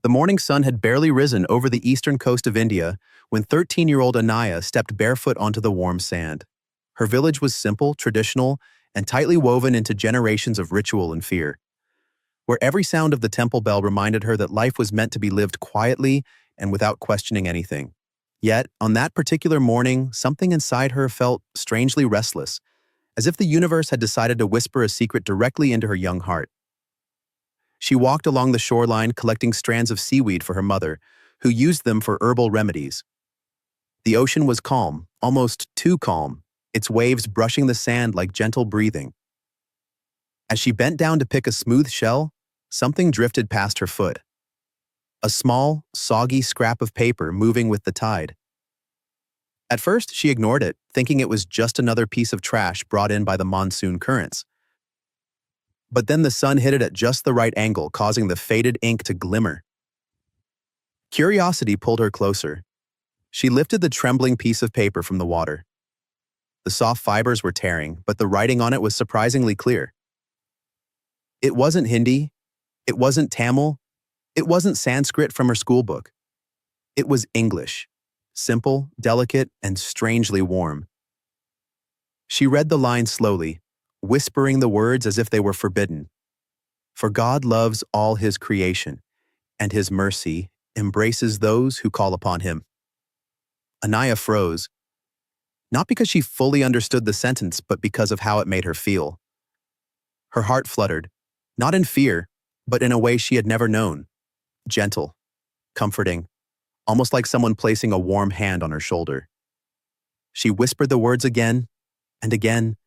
The morning sun had barely risen over the eastern coast of India when 13-year-old Anaya stepped barefoot onto the warm sand. Her village was simple, traditional, and tightly woven into generations of ritual and fear, where every sound of the temple bell reminded her that life was meant to be lived quietly and without questioning anything. Yet, on that particular morning, something inside her felt strangely restless, as if the universe had decided to whisper a secret directly into her young heart. She walked along the shoreline collecting strands of seaweed for her mother, who used them for herbal remedies. The ocean was calm, almost too calm, its waves brushing the sand like gentle breathing. As she bent down to pick a smooth shell, something drifted past her foot. A small, soggy scrap of paper moving with the tide. At first, she ignored it, thinking it was just another piece of trash brought in by the monsoon currents. But then the sun hit it at just the right angle, causing the faded ink to glimmer. Curiosity pulled her closer. She lifted the trembling piece of paper from the water. The soft fibers were tearing, but the writing on it was surprisingly clear. It wasn't Hindi. It wasn't Tamil. It wasn't Sanskrit from her schoolbook. It was English, simple, delicate, and strangely warm. She read the lines slowly, whispering the words as if they were forbidden. For God loves all his creation, and his mercy embraces those who call upon him. Anaya froze, not because she fully understood the sentence, but because of how it made her feel. Her heart fluttered, not in fear, but in a way she had never known. Gentle, comforting, almost like someone placing a warm hand on her shoulder. She whispered the words again and again,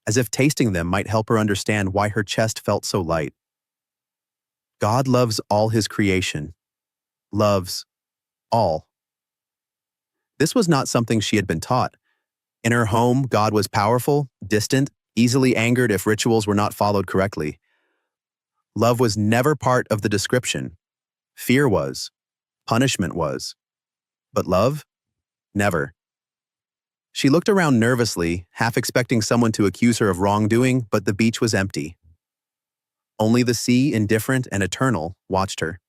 as if tasting them might help her understand why her chest felt so light. God loves all his creation. Loves all. This was not something she had been taught. In her home, God was powerful, distant, easily angered if rituals were not followed correctly. Love was never part of the description. Fear was. Punishment was. But love? Never. She looked around nervously, half expecting someone to accuse her of wrongdoing, but the beach was empty. Only the sea, indifferent and eternal, watched her.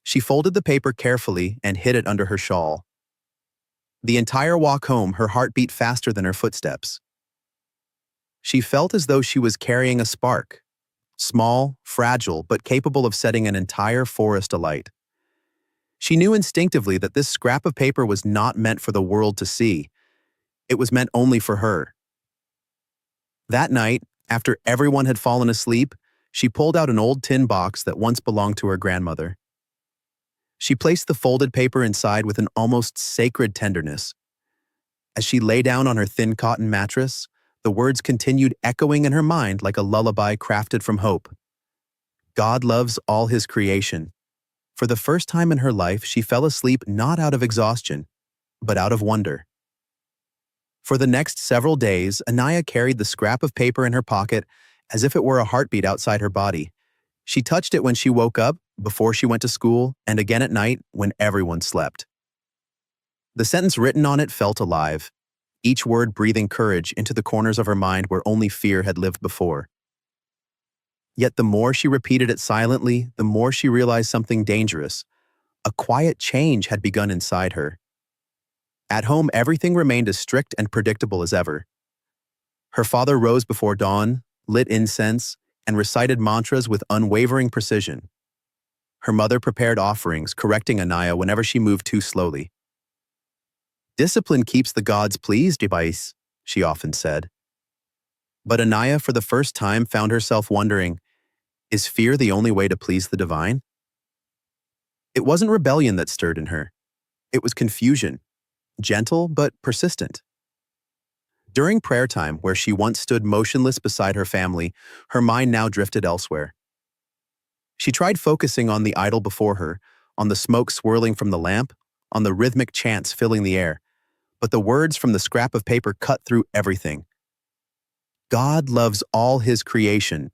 She folded the paper carefully and hid it under her shawl. The entire walk home, her heart beat faster than her footsteps. She felt as though she was carrying a spark, small, fragile, but capable of setting an entire forest alight. She knew instinctively that this scrap of paper was not meant for the world to see. It was meant only for her. That night, after everyone had fallen asleep, she pulled out an old tin box that once belonged to her grandmother. She placed the folded paper inside with an almost sacred tenderness. As she lay down on her thin cotton mattress, the words continued echoing in her mind like a lullaby crafted from hope. God loves all his creation. For the first time in her life, she fell asleep not out of exhaustion, but out of wonder. For the next several days, Anaya carried the scrap of paper in her pocket as if it were a heartbeat outside her body. She touched it when she woke up, before she went to school, and again at night when everyone slept. The sentence written on it felt alive, each word breathing courage into the corners of her mind where only fear had lived before. Yet the more she repeated it silently, the more she realized something dangerous. A quiet change had begun inside her. At home, everything remained as strict and predictable as ever. Her father rose before dawn, lit incense, and recited mantras with unwavering precision. Her mother prepared offerings, correcting Anaya whenever she moved too slowly. Discipline keeps the gods pleased, Ibais, she often said. But Anaya, for the first time, found herself wondering, is fear the only way to please the divine? It wasn't rebellion that stirred in her. It was confusion, gentle but persistent. During prayer time, where she once stood motionless beside her family, her mind now drifted elsewhere. She tried focusing on the idol before her, on the smoke swirling from the lamp, on the rhythmic chants filling the air, but the words from the scrap of paper cut through everything. God loves all his creation.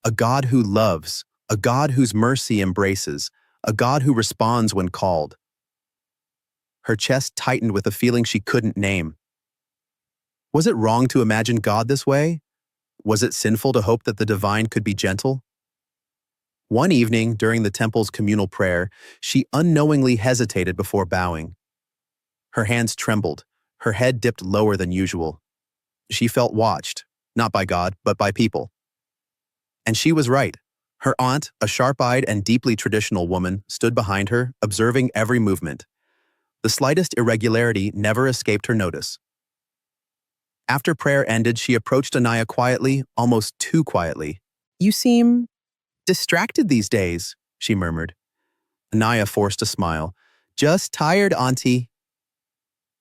A God who loves, a God whose mercy embraces, a God who responds when called. Her chest tightened with a feeling she couldn't name. Was it wrong to imagine God this way? Was it sinful to hope that the divine could be gentle? One evening, during the temple's communal prayer, she unknowingly hesitated before bowing. Her hands trembled, her head dipped lower than usual. She felt watched, not by God, but by people. And she was right. Her aunt, a sharp-eyed and deeply traditional woman, stood behind her, observing every movement. The slightest irregularity never escaped her notice. After prayer ended, she approached Anaya quietly, almost too quietly. "You seem distracted these days," she murmured. Anaya forced a smile. "Just tired, Auntie."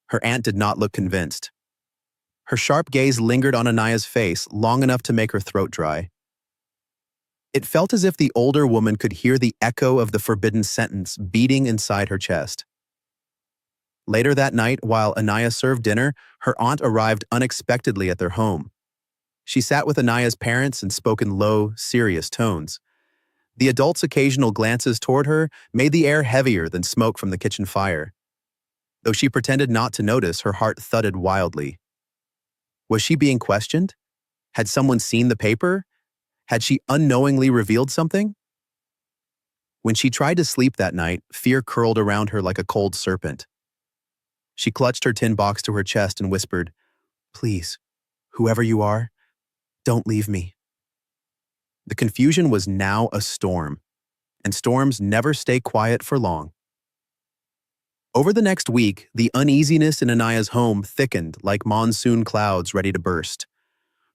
Her aunt did not look convinced. Her sharp gaze lingered on Anaya's face long enough to make her throat dry. It felt as if the older woman could hear the echo of the forbidden sentence beating inside her chest. Later that night, while Anaya served dinner, her aunt arrived unexpectedly at their home. She sat with Anaya's parents and spoke in low, serious tones. The adults' occasional glances toward her made the air heavier than smoke from the kitchen fire. Though she pretended not to notice, her heart thudded wildly. Was she being questioned? Had someone seen the paper? Had she unknowingly revealed something? When she tried to sleep that night, fear curled around her like a cold serpent. She clutched her tin box to her chest and whispered, "Please, whoever you are, don't leave me." The confusion was now a storm, and storms never stay quiet for long. Over the next week, the uneasiness in Anaya's home thickened like monsoon clouds ready to burst.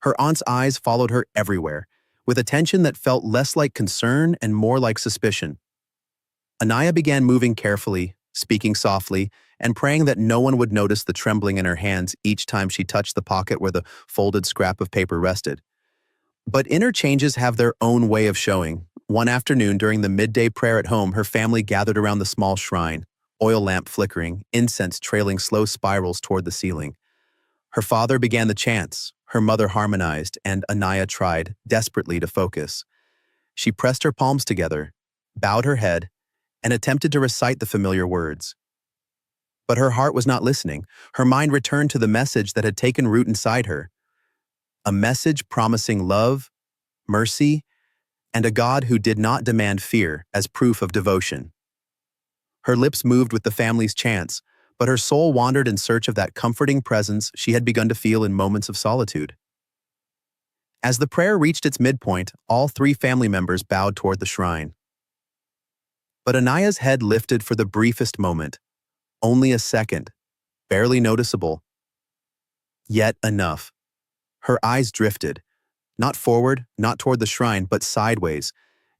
Her aunt's eyes followed her everywhere, with attention that felt less like concern and more like suspicion. Anaya began moving carefully, speaking softly, and praying that no one would notice the trembling in her hands each time she touched the pocket where the folded scrap of paper rested. But inner changes have their own way of showing. One afternoon during the midday prayer at home, her family gathered around the small shrine, oil lamp flickering, incense trailing slow spirals toward the ceiling. Her father began the chants, her mother harmonized, and Anaya tried, desperately, to focus. She pressed her palms together, bowed her head, and attempted to recite the familiar words. But her heart was not listening. Her mind returned to the message that had taken root inside her. A message promising love, mercy, and a God who did not demand fear as proof of devotion. Her lips moved with the family's chants, but her soul wandered in search of that comforting presence she had begun to feel in moments of solitude. As the prayer reached its midpoint, all three family members bowed toward the shrine. But Anaya's head lifted for the briefest moment, only a second, barely noticeable. Yet enough. Her eyes drifted, not forward, not toward the shrine, but sideways,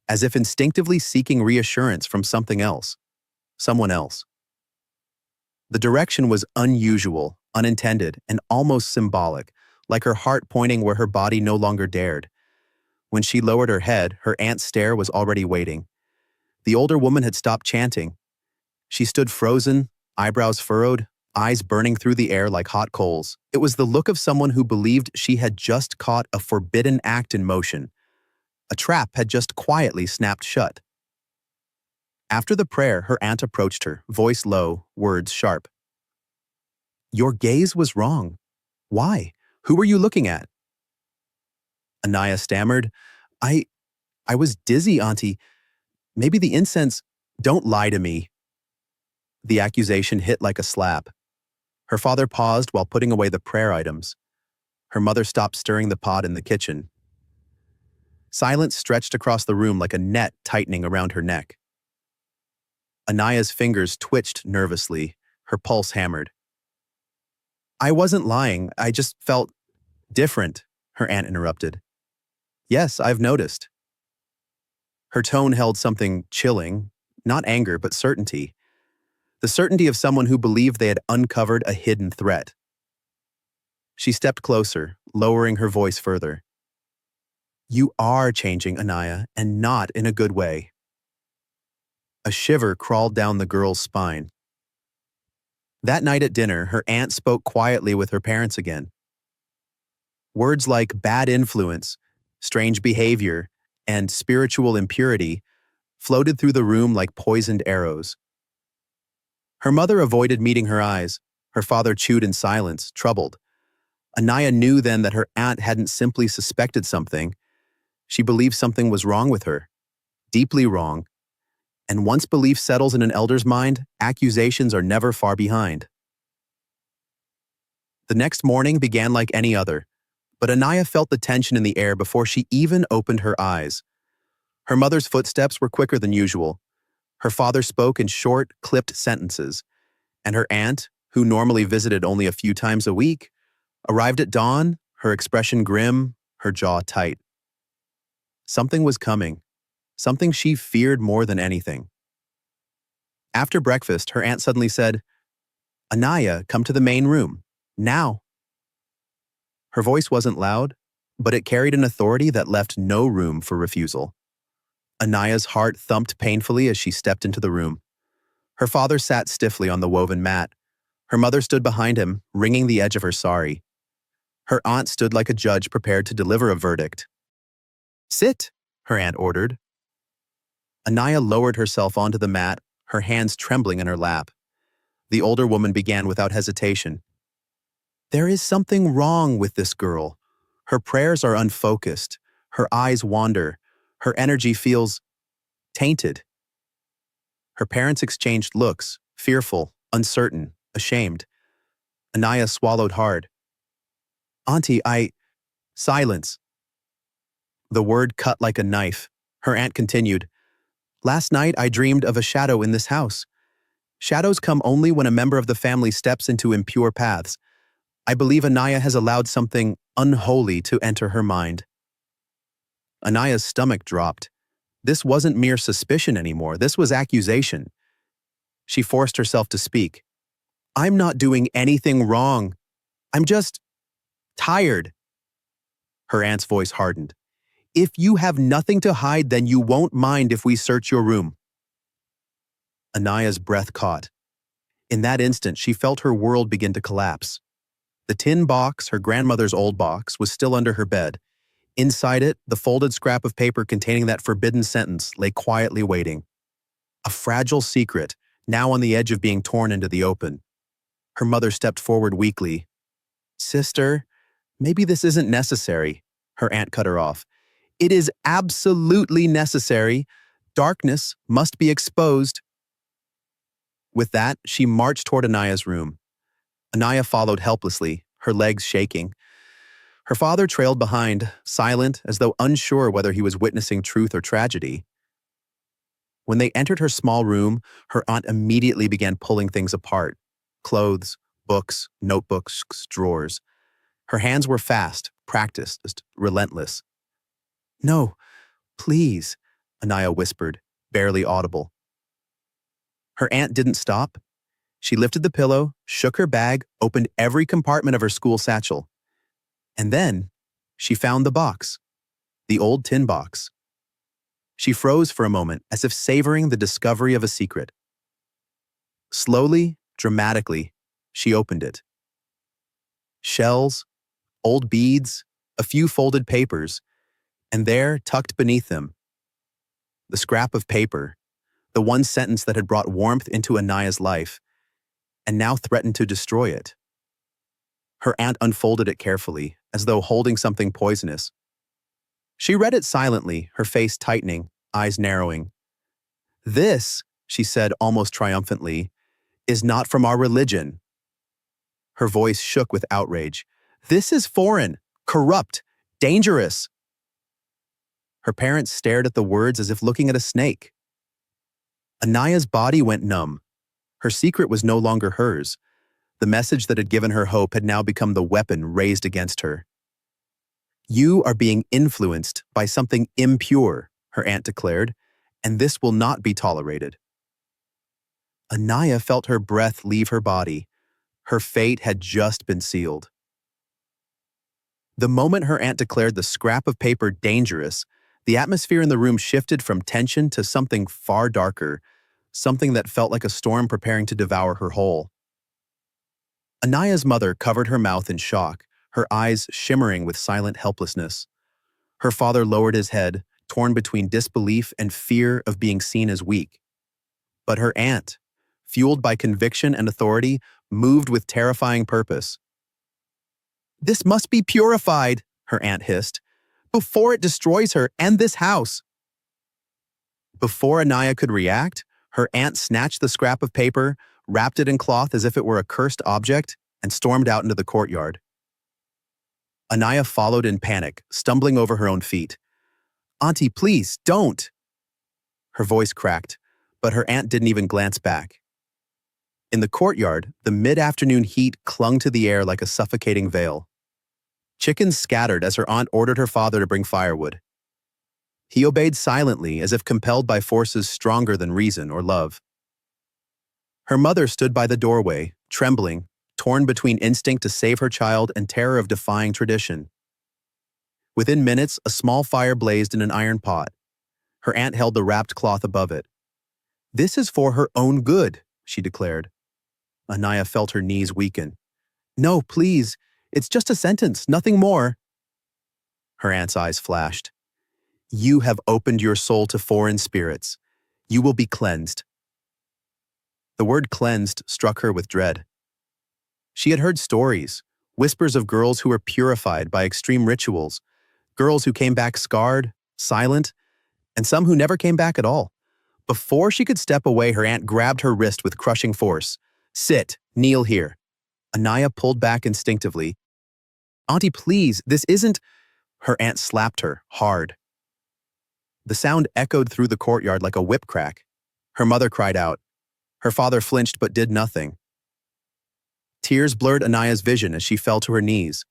as if instinctively seeking reassurance from something else, someone else. The direction was unusual, unintended, and almost symbolic, like her heart pointing where her body no longer dared. When she lowered her head, her aunt's stare was already waiting. The older woman had stopped chanting. She stood frozen, eyebrows furrowed, eyes burning through the air like hot coals. It was the look of someone who believed she had just caught a forbidden act in motion. A trap had just quietly snapped shut. After the prayer, her aunt approached her, voice low, words sharp. "Your gaze was wrong. Why? Who were you looking at?" Anaya stammered, I was dizzy, Auntie. Maybe the incense—" "Don't lie to me." The accusation hit like a slap. Her father paused while putting away the prayer items. Her mother stopped stirring the pot in the kitchen. Silence stretched across the room like a net tightening around her neck. Anaya's fingers twitched nervously, her pulse hammered. "I wasn't lying, I just felt different," her aunt interrupted. "Yes, I've noticed." Her tone held something chilling, not anger but certainty. The certainty of someone who believed they had uncovered a hidden threat. She stepped closer, lowering her voice further. "You are changing, Anaya, and not in a good way." A shiver crawled down the girl's spine. That night at dinner, her aunt spoke quietly with her parents again. Words like bad influence, strange behavior, and spiritual impurity floated through the room like poisoned arrows. Her mother avoided meeting her eyes. Her father chewed in silence, troubled. Anaya knew then that her aunt hadn't simply suspected something. She believed something was wrong with her. deeply wrong, and once belief settles in an elder's mind, accusations are never far behind. The next morning began like any other, but Anaya felt the tension in the air before she even opened her eyes. Her mother's footsteps were quicker than usual. Her father spoke in short, clipped sentences, and her aunt, who normally visited only a few times a week, arrived at dawn, her expression grim, her jaw tight. Something was coming, something she feared more than anything. After breakfast, her aunt suddenly said, "Anaya, come to the main room. Now." Her voice wasn't loud, but it carried an authority that left no room for refusal. Anaya's heart thumped painfully as she stepped into the room. Her father sat stiffly on the woven mat. Her mother stood behind him, wringing the edge of her sari. Her aunt stood like a judge prepared to deliver a verdict. "Sit," her aunt ordered. Anaya lowered herself onto the mat, her hands trembling in her lap. The older woman began without hesitation. "There is something wrong with this girl. Her prayers are unfocused. Her eyes wander. Her energy feels tainted." Her parents exchanged looks, fearful, uncertain, ashamed. Anaya swallowed hard. "Auntie, Silence." The word cut like a knife. Her aunt continued. "Last night I dreamed of a shadow in this house. Shadows come only when a member of the family steps into impure paths. I believe Anaya has allowed something unholy to enter her mind." Anaya's stomach dropped. This wasn't mere suspicion anymore. This was accusation. She forced herself to speak. "I'm not doing anything wrong. I'm just tired." Her aunt's voice hardened. "If you have nothing to hide, then you won't mind if we search your room." Anaya's breath caught. In that instant, she felt her world begin to collapse. The tin box, her grandmother's old box, was still under her bed. Inside it, the folded scrap of paper containing that forbidden sentence lay quietly waiting. A fragile secret, now on the edge of being torn into the open. Her mother stepped forward weakly. "Sister, maybe this isn't necessary." Her aunt cut her off. "It is absolutely necessary. Darkness must be exposed." With that, she marched toward Anaya's room. Anaya followed helplessly, her legs shaking. Her father trailed behind, silent, as though unsure whether he was witnessing truth or tragedy. When they entered her small room, her aunt immediately began pulling things apart. Clothes, books, notebooks, drawers. Her hands were fast, practiced, relentless. "No, please," Anaya whispered, barely audible. Her aunt didn't stop. She lifted the pillow, shook her bag, opened every compartment of her school satchel. And then, she found the box, the old tin box. She froze for a moment, as if savoring the discovery of a secret. Slowly, dramatically, she opened it. Shells, old beads, a few folded papers, and there, tucked beneath them, the scrap of paper, the one sentence that had brought warmth into Anaya's life, and now threatened to destroy it. Her aunt unfolded it carefully, as though holding something poisonous. She read it silently, her face tightening, eyes narrowing. "This," she said almost triumphantly, "is not from our religion." Her voice shook with outrage. "This is foreign, corrupt, dangerous." Her parents stared at the words as if looking at a snake. Anaya's body went numb. Her secret was no longer hers. The message that had given her hope had now become the weapon raised against her. "You are being influenced by something impure," her aunt declared, "and this will not be tolerated." Anaya felt her breath leave her body. Her fate had just been sealed. The moment her aunt declared the scrap of paper dangerous, the atmosphere in the room shifted from tension to something far darker, something that felt like a storm preparing to devour her whole. Anaya's mother covered her mouth in shock, her eyes shimmering with silent helplessness. Her father lowered his head, torn between disbelief and fear of being seen as weak. But her aunt, fueled by conviction and authority, moved with terrifying purpose. "This must be purified," her aunt hissed, "before it destroys her and this house." Before Anaya could react, her aunt snatched the scrap of paper, wrapped it in cloth as if it were a cursed object, and stormed out into the courtyard. Anaya followed in panic, stumbling over her own feet. "Auntie, please, don't!" Her voice cracked, but her aunt didn't even glance back. In the courtyard, the mid-afternoon heat clung to the air like a suffocating veil. Chickens scattered as her aunt ordered her father to bring firewood. He obeyed silently, as if compelled by forces stronger than reason or love. Her mother stood by the doorway, trembling, torn between instinct to save her child and terror of defying tradition. Within minutes, a small fire blazed in an iron pot. Her aunt held the wrapped cloth above it. "This is for her own good," she declared. Anaya felt her knees weaken. "No, please. It's just a sentence, nothing more." Her aunt's eyes flashed. "You have opened your soul to foreign spirits. You will be cleansed." The word cleansed struck her with dread. She had heard stories, whispers of girls who were purified by extreme rituals, girls who came back scarred, silent, and some who never came back at all. Before she could step away, her aunt grabbed her wrist with crushing force. "Sit, kneel here." Anaya pulled back instinctively. "Auntie, please, this isn't—" Her aunt slapped her, hard. The sound echoed through the courtyard like a whip crack. Her mother cried out. Her father flinched but did nothing. Tears blurred Anaya's vision as she fell to her knees.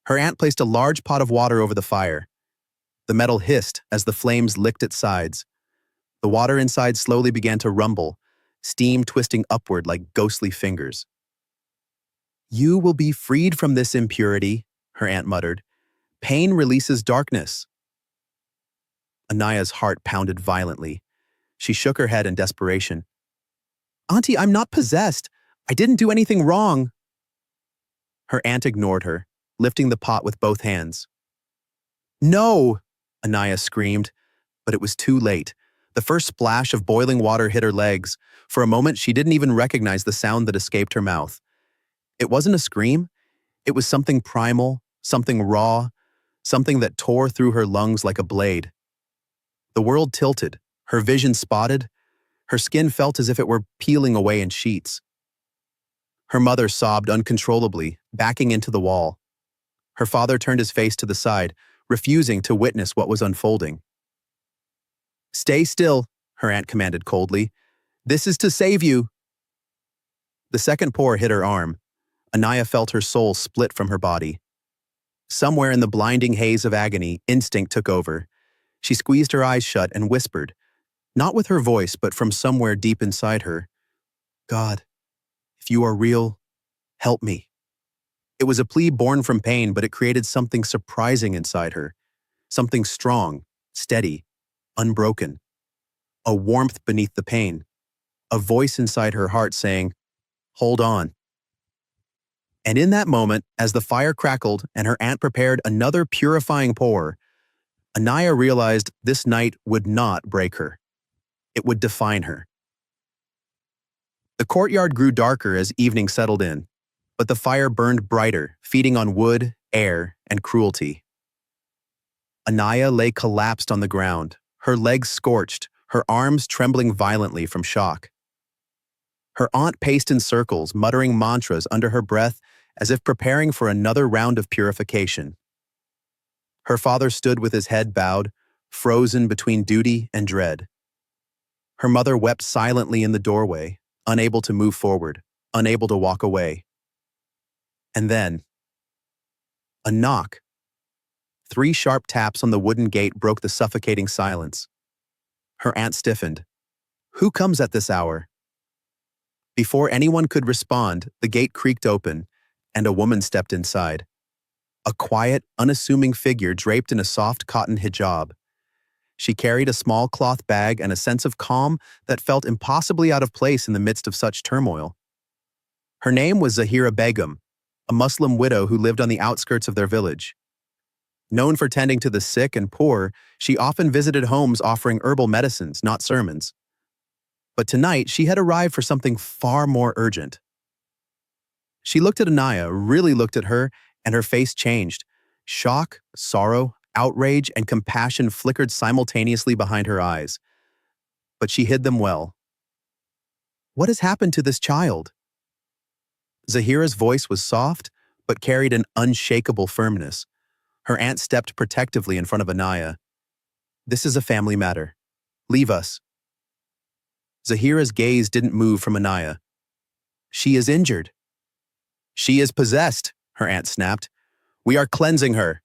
Her aunt placed a large pot of water over the fire. The metal hissed as the flames licked its sides. The water inside slowly began to rumble, steam twisting upward like ghostly fingers. "You will be freed from this impurity," her aunt muttered. "Pain releases darkness." Anaya's heart pounded violently. She shook her head in desperation. "Auntie, I'm not possessed. I didn't do anything wrong." Her aunt ignored her, lifting the pot with both hands. "No!" Anaya screamed, but it was too late. The first splash of boiling water hit her legs. For a moment, she didn't even recognize the sound that escaped her mouth. It wasn't a scream. It was something primal, something raw, something that tore through her lungs like a blade. The world tilted, her vision spotted. Her skin felt as if it were peeling away in sheets. Her mother sobbed uncontrollably, backing into the wall. Her father turned his face to the side, refusing to witness what was unfolding. "Stay still," her aunt commanded coldly. "This is to save you." The second pour hit her arm. Anaya felt her soul split from her body. Somewhere in the blinding haze of agony, instinct took over. She squeezed her eyes shut and whispered, not with her voice but from somewhere deep inside her, "God, if you are real, help me." It was a plea born from pain, but it created something surprising inside her. Something strong, steady, unbroken. A warmth beneath the pain. A voice inside her heart saying, "Hold on." And in that moment, as the fire crackled and her aunt prepared another purifying pour, Anaya realized this night would not break her. It would define her. The courtyard grew darker as evening settled in, but the fire burned brighter, feeding on wood, air, and cruelty. Anaya lay collapsed on the ground, her legs scorched, her arms trembling violently from shock. Her aunt paced in circles, muttering mantras under her breath as if preparing for another round of purification. Her father stood with his head bowed, frozen between duty and dread. Her mother wept silently in the doorway, unable to move forward, unable to walk away. And then, a knock. 3 sharp taps on the wooden gate broke the suffocating silence. Her aunt stiffened. "Who comes at this hour?" Before anyone could respond, the gate creaked open, and a woman stepped inside. A quiet, unassuming figure draped in a soft cotton hijab. She carried a small cloth bag and a sense of calm that felt impossibly out of place in the midst of such turmoil. Her name was Zahira Begum, a Muslim widow who lived on the outskirts of their village. Known for tending to the sick and poor, she often visited homes offering herbal medicines, not sermons. But tonight, she had arrived for something far more urgent. She looked at Anaya, really looked at her, and her face changed. Shock, sorrow, outrage, and compassion flickered simultaneously behind her eyes. but she hid them well. What has happened to this child? Zahira's voice was soft, but carried an unshakable firmness. Her aunt stepped protectively in front of Anaya. This is a family matter. Leave us. Zahira's gaze didn't move from Anaya. She is injured. She is possessed, her aunt snapped. We are cleansing her.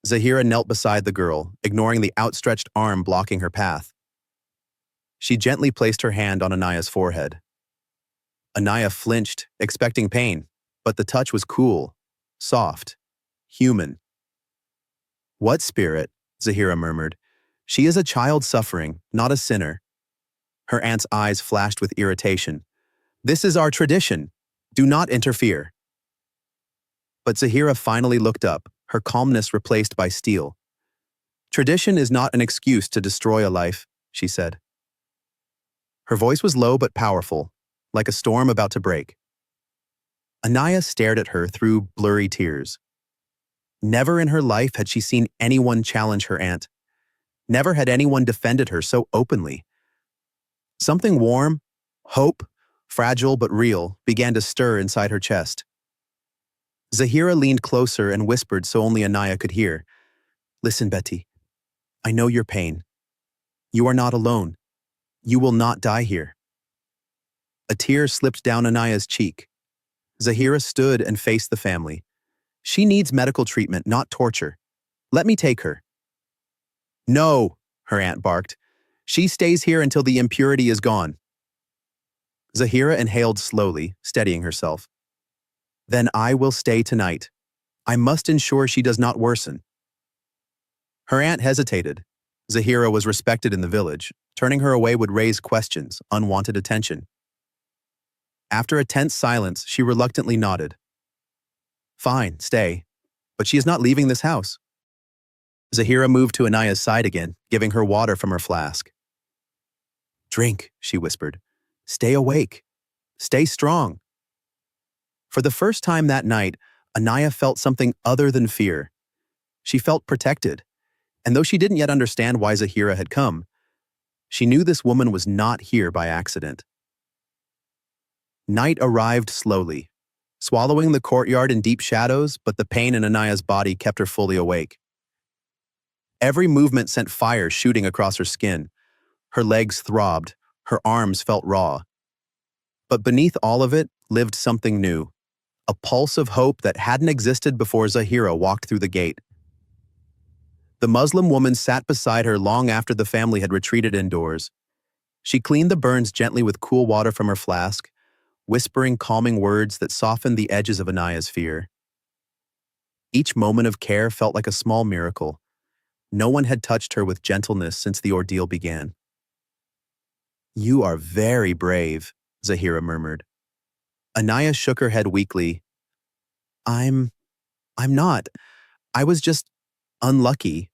Zahira knelt beside the girl, ignoring the outstretched arm blocking her path. She gently placed her hand on Anaya's forehead. Anaya flinched, expecting pain, but the touch was cool, soft, human. What spirit? Zahira murmured. She is a child suffering, not a sinner. Her aunt's eyes flashed with irritation. This is our tradition. Do not interfere. But Zahira finally looked up, her calmness replaced by steel. Tradition is not an excuse to destroy a life, she said. Her voice was low but powerful, like a storm about to break. Anaya stared at her through blurry tears. Never in her life had she seen anyone challenge her aunt. Never had anyone defended her so openly. Something warm, hope, fragile but real, began to stir inside her chest. Zahira leaned closer and whispered so only Anaya could hear. Listen, Betty. I know your pain. You are not alone. You will not die here. A tear slipped down Anaya's cheek. Zahira stood and faced the family. She needs medical treatment, not torture. Let me take her. No, her aunt barked. She stays here until the impurity is gone. Zahira inhaled slowly, steadying herself. Then I will stay tonight. I must ensure she does not worsen. Her aunt hesitated. Zahira was respected in the village. Turning her away would raise questions, unwanted attention. After a tense silence, she reluctantly nodded. Fine, stay. But she is not leaving this house. Zahira moved to Anaya's side again, giving her water from her flask. Drink, she whispered. Stay awake. Stay strong. For the first time that night, Anaya felt something other than fear. She felt protected, and though she didn't yet understand why Zahira had come, she knew this woman was not here by accident. Night arrived slowly, swallowing the courtyard in deep shadows, but the pain in Anaya's body kept her fully awake. Every movement sent fire shooting across her skin. Her legs throbbed, her arms felt raw. But beneath all of it lived something new, a pulse of hope that hadn't existed before Zahira walked through the gate. The Muslim woman sat beside her long after the family had retreated indoors. She cleaned the burns gently with cool water from her flask, whispering calming words that softened the edges of Anaya's fear. Each moment of care felt like a small miracle. No one had touched her with gentleness since the ordeal began. You are very brave, Zahira murmured. Anaya shook her head weakly. I'm not. I was just unlucky.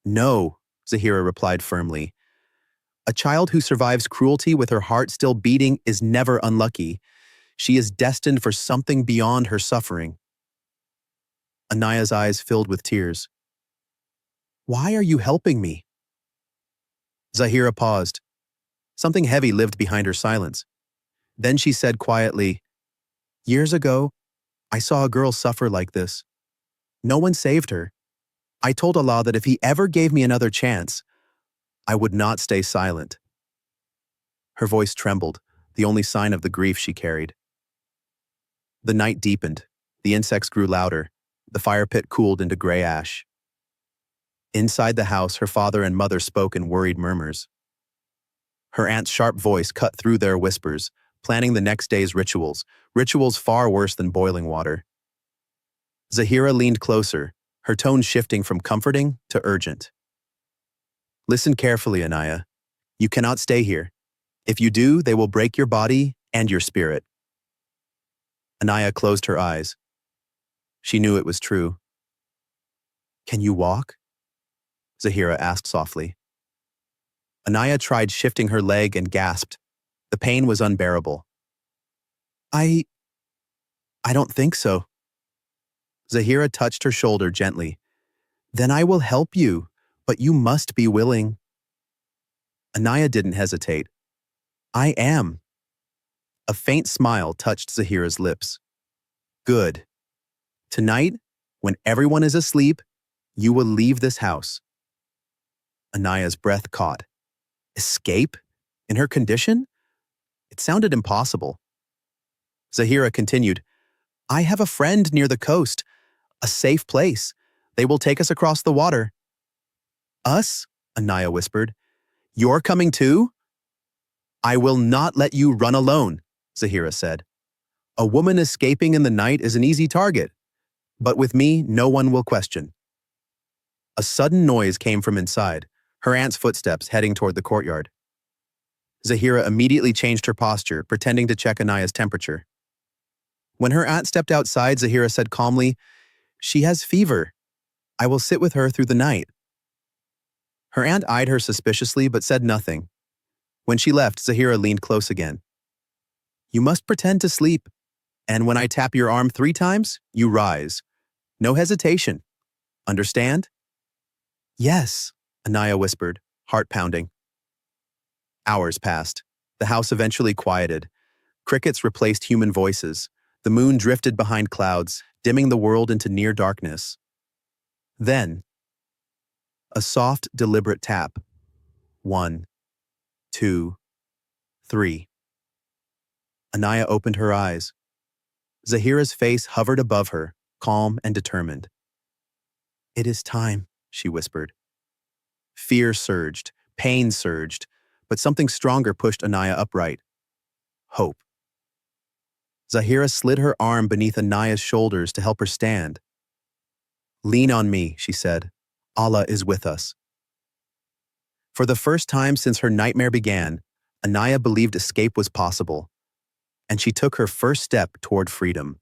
No, Zahira replied firmly. A child who survives cruelty with her heart still beating is never unlucky. She is destined for something beyond her suffering. Anaya's eyes filled with tears. Why are you helping me? Zahira paused. Something heavy lived behind her silence. Then she said quietly, Years ago, I saw a girl suffer like this. No one saved her. I told Allah that if He ever gave me another chance, I would not stay silent. Her voice trembled, the only sign of the grief she carried. The night deepened. The insects grew louder. The fire pit cooled into gray ash. Inside the house, her father and mother spoke in worried murmurs. Her aunt's sharp voice cut through their whispers, planning the next day's rituals far worse than boiling water. Zahira leaned closer, her tone shifting from comforting to urgent. Listen carefully, Anaya. You cannot stay here. If you do, they will break your body and your spirit. Anaya closed her eyes. She knew it was true. Can you walk? Zahira asked softly. Anaya tried shifting her leg and gasped. The pain was unbearable. I don't think so. Zahira touched her shoulder gently. Then I will help you, but you must be willing. Anaya didn't hesitate. I am. A faint smile touched Zahira's lips. Good. Tonight, when everyone is asleep, you will leave this house. Anaya's breath caught. Escape? In her condition? It sounded impossible. Zahira continued, I have a friend near the coast, a safe place. They will take us across the water. Us? Anaya whispered. You're coming too? I will not let you run alone, Zahira said. A woman escaping in the night is an easy target, but with me, no one will question. A sudden noise came from inside, her aunt's footsteps heading toward the courtyard. Zahira immediately changed her posture, pretending to check Anaya's temperature. When her aunt stepped outside, Zahira said calmly, She has fever. I will sit with her through the night. Her aunt eyed her suspiciously but said nothing. When she left, Zahira leaned close again. You must pretend to sleep, and when I tap your arm 3 times, you rise. No hesitation. Understand? Yes, Anaya whispered, heart pounding. Hours passed. The house eventually quieted. Crickets replaced human voices. The moon drifted behind clouds, dimming the world into near darkness. Then, a soft, deliberate tap. 1, 2, 3. Anaya opened her eyes. Zahira's face hovered above her, calm and determined. It is time, she whispered. Fear surged, pain surged, but something stronger pushed Anaya upright. Hope. Zahira slid her arm beneath Anaya's shoulders to help her stand. Lean on me, she said. Allah is with us. For the first time since her nightmare began, Anaya believed escape was possible, and she took her first step toward freedom.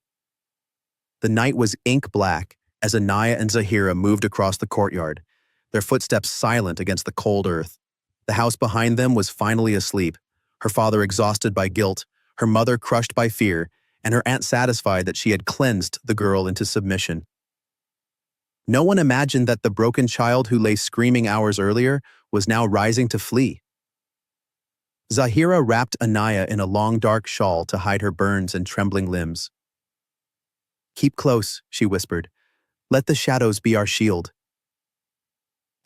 The night was ink black as Anaya and Zahira moved across the courtyard, their footsteps silent against the cold earth. The house behind them was finally asleep, her father exhausted by guilt, her mother crushed by fear, and her aunt satisfied that she had cleansed the girl into submission. No one imagined that the broken child who lay screaming hours earlier was now rising to flee. Zahira wrapped Anaya in a long dark shawl to hide her burns and trembling limbs. Keep close, she whispered. Let the shadows be our shield.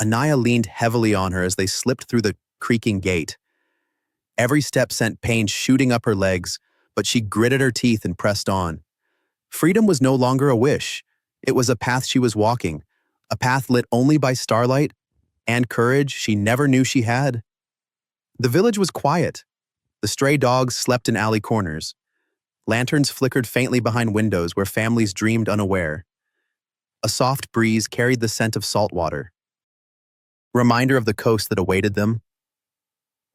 Anaya leaned heavily on her as they slipped through the creaking gate. Every step sent pain shooting up her legs, but she gritted her teeth and pressed on. Freedom was no longer a wish. It was a path she was walking, a path lit only by starlight and courage she never knew she had. The village was quiet. The stray dogs slept in alley corners. Lanterns flickered faintly behind windows where families dreamed unaware. A soft breeze carried the scent of salt water. Reminder of the coast that awaited them.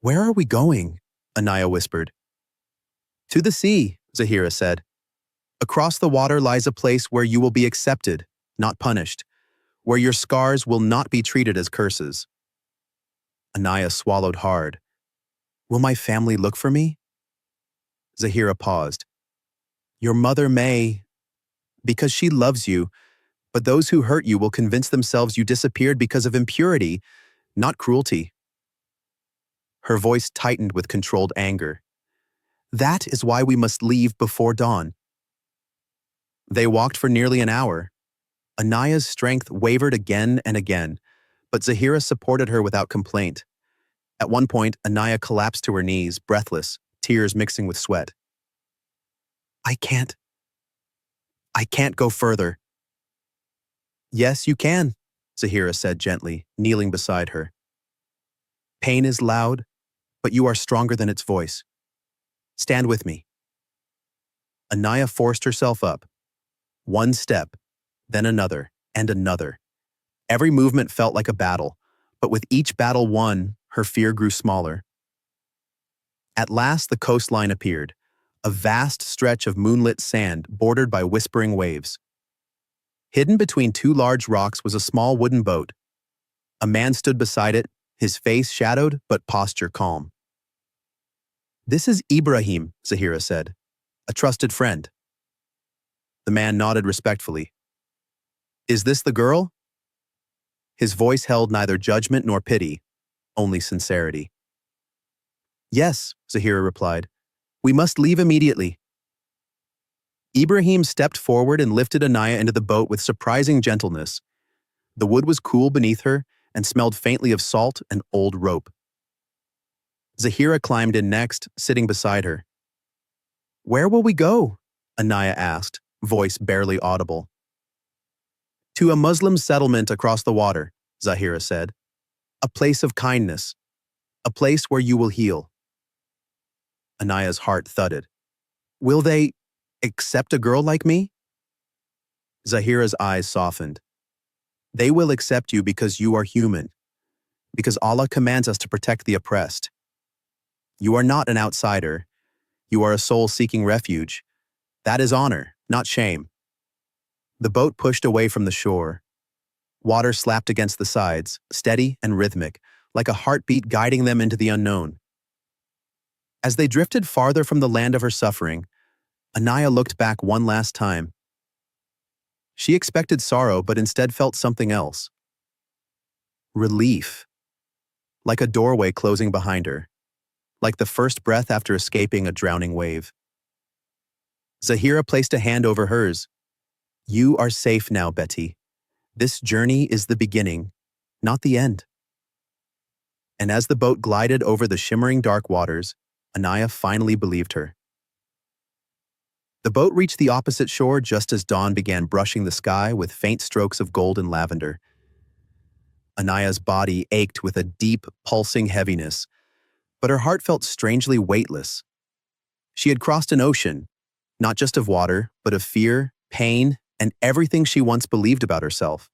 Where are we going? Anaya whispered. To the sea, Zahira said. Across the water lies a place where you will be accepted, not punished, where your scars will not be treated as curses. Anaya swallowed hard. Will my family look for me? Zahira paused. Your mother may, because she loves you, but those who hurt you will convince themselves you disappeared because of impurity, not cruelty. Her voice tightened with controlled anger. That is why we must leave before dawn. They walked for nearly an hour. Anaya's strength wavered again and again, but Zahira supported her without complaint. At one point, Anaya collapsed to her knees, breathless, tears mixing with sweat. I can't go further. Yes, you can, Zahira said gently, kneeling beside her. Pain is loud, but you are stronger than its voice. Stand with me. Anaya forced herself up. One step, then another, and another. Every movement felt like a battle, but with each battle won, her fear grew smaller. At last, the coastline appeared, a vast stretch of moonlit sand bordered by whispering waves. Hidden between 2 large rocks was a small wooden boat. A man stood beside it, his face shadowed but posture calm. This is Ibrahim, Zahira said, a trusted friend. The man nodded respectfully. Is this the girl? His voice held neither judgment nor pity, only sincerity. Yes, Zahira replied. We must leave immediately. Ibrahim stepped forward and lifted Anaya into the boat with surprising gentleness. The wood was cool beneath her and smelled faintly of salt and old rope. Zahira climbed in next, sitting beside her. Where will we go? Anaya asked, voice barely audible. To a Muslim settlement across the water, Zahira said. A place of kindness. A place where you will heal. Anaya's heart thudded. Will they accept a girl like me? Zahira's eyes softened. They will accept you because you are human, because Allah commands us to protect the oppressed. You are not an outsider. You are a soul seeking refuge. That is honor, not shame. The boat pushed away from the shore. Water slapped against the sides, steady and rhythmic, like a heartbeat guiding them into the unknown. As they drifted farther from the land of her suffering, Anaya looked back one last time. She expected sorrow, but instead felt something else. Relief. Like a doorway closing behind her. Like the first breath after escaping a drowning wave. Zahira placed a hand over hers. You are safe now, Betty. This journey is the beginning, not the end. And as the boat glided over the shimmering dark waters, Anaya finally believed her. The boat reached the opposite shore just as dawn began brushing the sky with faint strokes of gold and lavender. Anaya's body ached with a deep, pulsing heaviness, but her heart felt strangely weightless. She had crossed an ocean, not just of water, but of fear, pain, and everything she once believed about herself.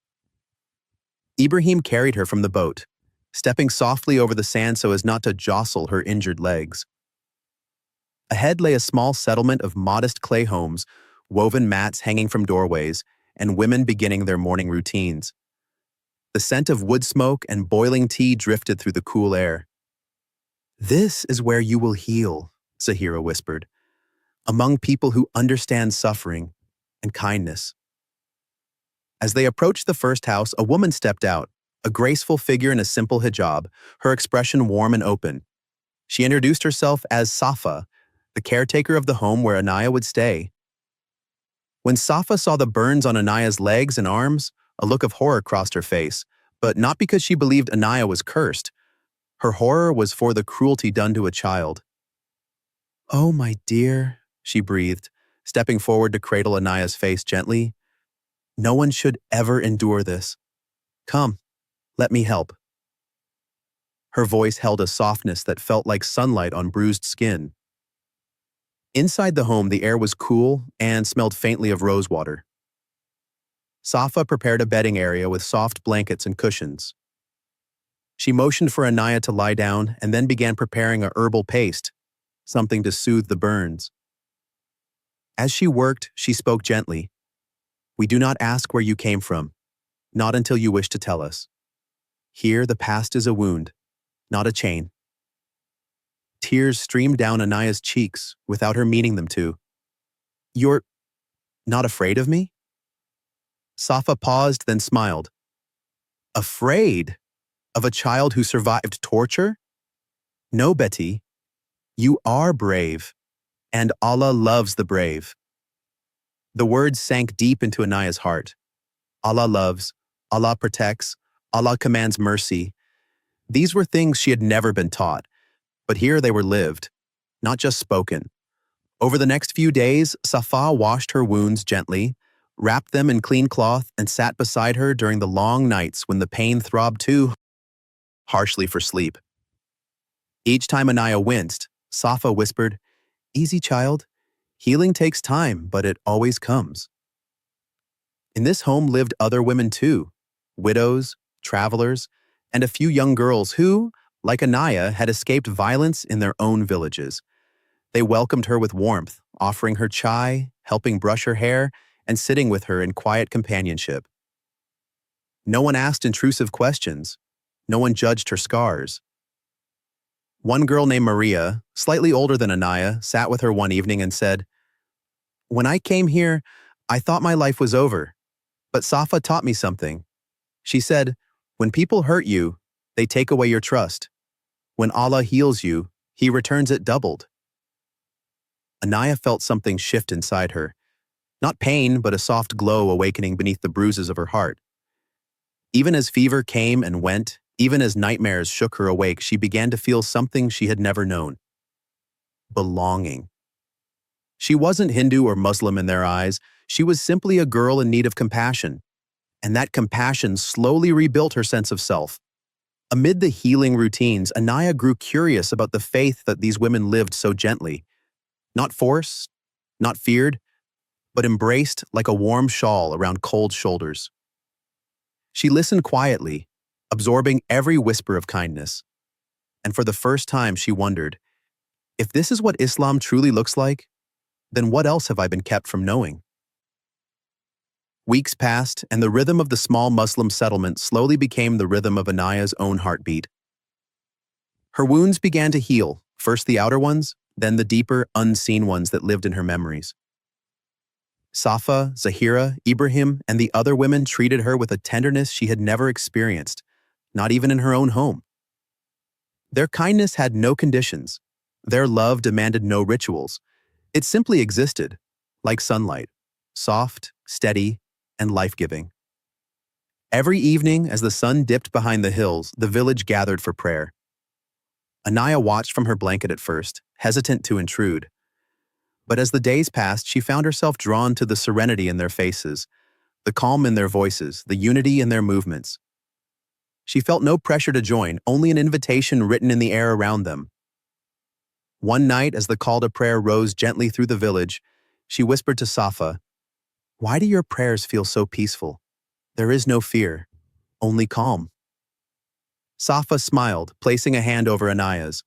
Ibrahim carried her from the boat, stepping softly over the sand so as not to jostle her injured legs. Ahead lay a small settlement of modest clay homes, woven mats hanging from doorways, and women beginning their morning routines. The scent of wood smoke and boiling tea drifted through the cool air. This is where you will heal, Zahira whispered, among people who understand suffering and kindness. As they approached the first house, a woman stepped out, a graceful figure in a simple hijab, her expression warm and open. She introduced herself as Safa, the caretaker of the home where Anaya would stay. When Safa saw the burns on Anaya's legs and arms, a look of horror crossed her face, but not because she believed Anaya was cursed. Her horror was for the cruelty done to a child. Oh, my dear, she breathed, stepping forward to cradle Anaya's face gently. No one should ever endure this. Come, let me help. Her voice held a softness that felt like sunlight on bruised skin. Inside the home, the air was cool and smelled faintly of rosewater. Safa prepared a bedding area with soft blankets and cushions. She motioned for Anaya to lie down and then began preparing a herbal paste, something to soothe the burns. As she worked, she spoke gently. We do not ask where you came from, not until you wish to tell us. Here, the past is a wound, not a chain. Tears streamed down Anaya's cheeks without her meaning them to. You're not afraid of me? Safa paused, then smiled. Afraid? Of a child who survived torture? No, Betty. You are brave, and Allah loves the brave. The words sank deep into Anaya's heart. Allah loves, Allah protects, Allah commands mercy. These were things she had never been taught, but here they were lived, not just spoken. Over the next few days, Safa washed her wounds gently, wrapped them in clean cloth, and sat beside her during the long nights when the pain throbbed too harshly for sleep. Each time Anaya winced, Safa whispered, Easy, child. Healing takes time, but it always comes. In this home lived other women too, widows, travelers, and a few young girls who, like Anaya, had escaped violence in their own villages. They welcomed her with warmth, offering her chai, helping brush her hair, and sitting with her in quiet companionship. No one asked intrusive questions. No one judged her scars. One girl named Maria, slightly older than Anaya, sat with her one evening and said, When I came here, I thought my life was over, but Safa taught me something. She said, when people hurt you, they take away your trust. When Allah heals you, He returns it doubled. Anaya felt something shift inside her. Not pain, but a soft glow awakening beneath the bruises of her heart. Even as fever came and went, even as nightmares shook her awake, she began to feel something she had never known. Belonging. She wasn't Hindu or Muslim in their eyes. She was simply a girl in need of compassion. And that compassion slowly rebuilt her sense of self. Amid the healing routines, Anaya grew curious about the faith that these women lived so gently. Not forced, not feared, but embraced like a warm shawl around cold shoulders. She listened quietly, absorbing every whisper of kindness. And for the first time, she wondered, if this is what Islam truly looks like, then what else have I been kept from knowing? Weeks passed, and the rhythm of the small Muslim settlement slowly became the rhythm of Anaya's own heartbeat. Her wounds began to heal, first the outer ones, then the deeper, unseen ones that lived in her memories. Safa, Zahira, Ibrahim, and the other women treated her with a tenderness she had never experienced, not even in her own home. Their kindness had no conditions. Their love demanded no rituals. It simply existed, like sunlight, soft, steady, and life-giving. Every evening, as the sun dipped behind the hills, the village gathered for prayer. Anaya watched from her blanket at first, hesitant to intrude. But as the days passed, she found herself drawn to the serenity in their faces, the calm in their voices, the unity in their movements. She felt no pressure to join, only an invitation written in the air around them. One night, as the call to prayer rose gently through the village, she whispered to Safa, "Why do your prayers feel so peaceful? There is no fear, only calm." Safa smiled, placing a hand over Anaya's.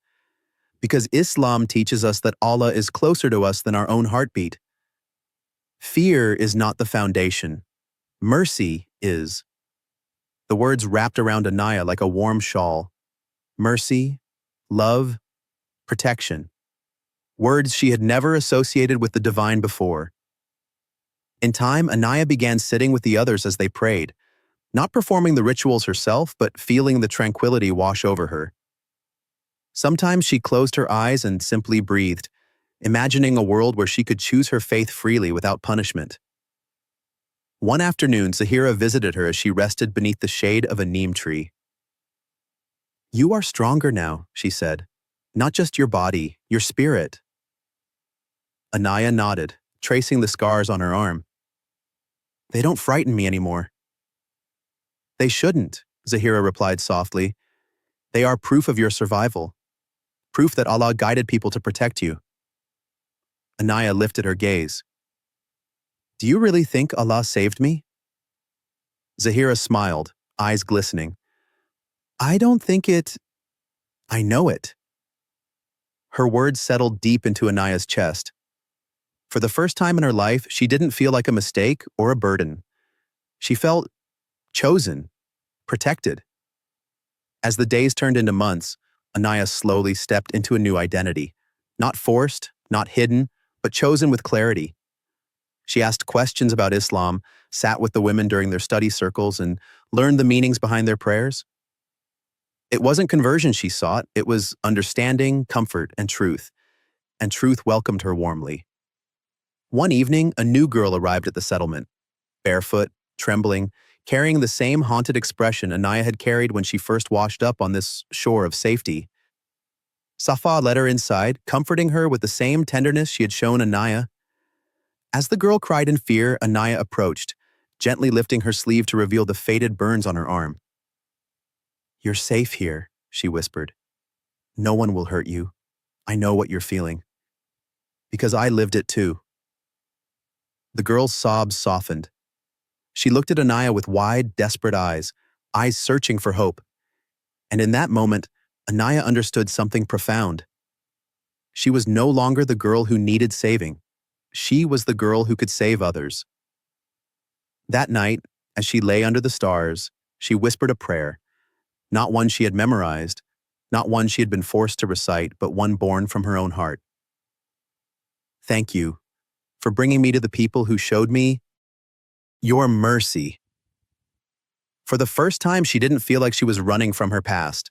Because Islam teaches us that Allah is closer to us than our own heartbeat. Fear is not the foundation. Mercy is. The words wrapped around Anaya like a warm shawl. Mercy, love, protection. Words she had never associated with the divine before. In time, Anaya began sitting with the others as they prayed, not performing the rituals herself, but feeling the tranquility wash over her. Sometimes she closed her eyes and simply breathed, imagining a world where she could choose her faith freely without punishment. One afternoon, Zahira visited her as she rested beneath the shade of a neem tree. "You are stronger now," she said. "Not just your body, your spirit." Anaya nodded, tracing the scars on her arm. "They don't frighten me anymore." "They shouldn't," Zahira replied softly. "They are proof of your survival. Proof that Allah guided people to protect you." Anaya lifted her gaze. "Do you really think Allah saved me?" Zahira smiled, eyes glistening. "I don't think it. I know it." Her words settled deep into Anaya's chest. For the first time in her life, she didn't feel like a mistake or a burden. She felt chosen, protected. As the days turned into months, Anaya slowly stepped into a new identity. Not forced, not hidden, but chosen with clarity. She asked questions about Islam, sat with the women during their study circles, and learned the meanings behind their prayers. It wasn't conversion she sought, it was understanding, comfort, and truth welcomed her warmly. One evening, a new girl arrived at the settlement, barefoot, trembling, carrying the same haunted expression Anaya had carried when she first washed up on this shore of safety. Safa led her inside, comforting her with the same tenderness she had shown Anaya. As the girl cried in fear, Anaya approached, gently lifting her sleeve to reveal the faded burns on her arm. "You're safe here," she whispered. "No one will hurt you. I know what you're feeling. Because I lived it too." The girl's sobs softened. She looked at Anaya with wide, desperate eyes searching for hope. And in that moment, Anaya understood something profound. She was no longer the girl who needed saving. She was the girl who could save others. That night, as she lay under the stars, she whispered a prayer, not one she had memorized, not one she had been forced to recite, but one born from her own heart. "Thank you for bringing me to the people who showed me your mercy." For the first time, she didn't feel like she was running from her past.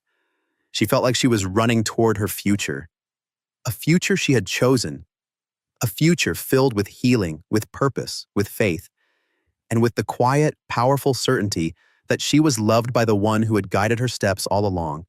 She felt like she was running toward her future. a future she had chosen, a future filled with healing, with purpose, with faith, and with the quiet, powerful certainty that she was loved by the one who had guided her steps all along.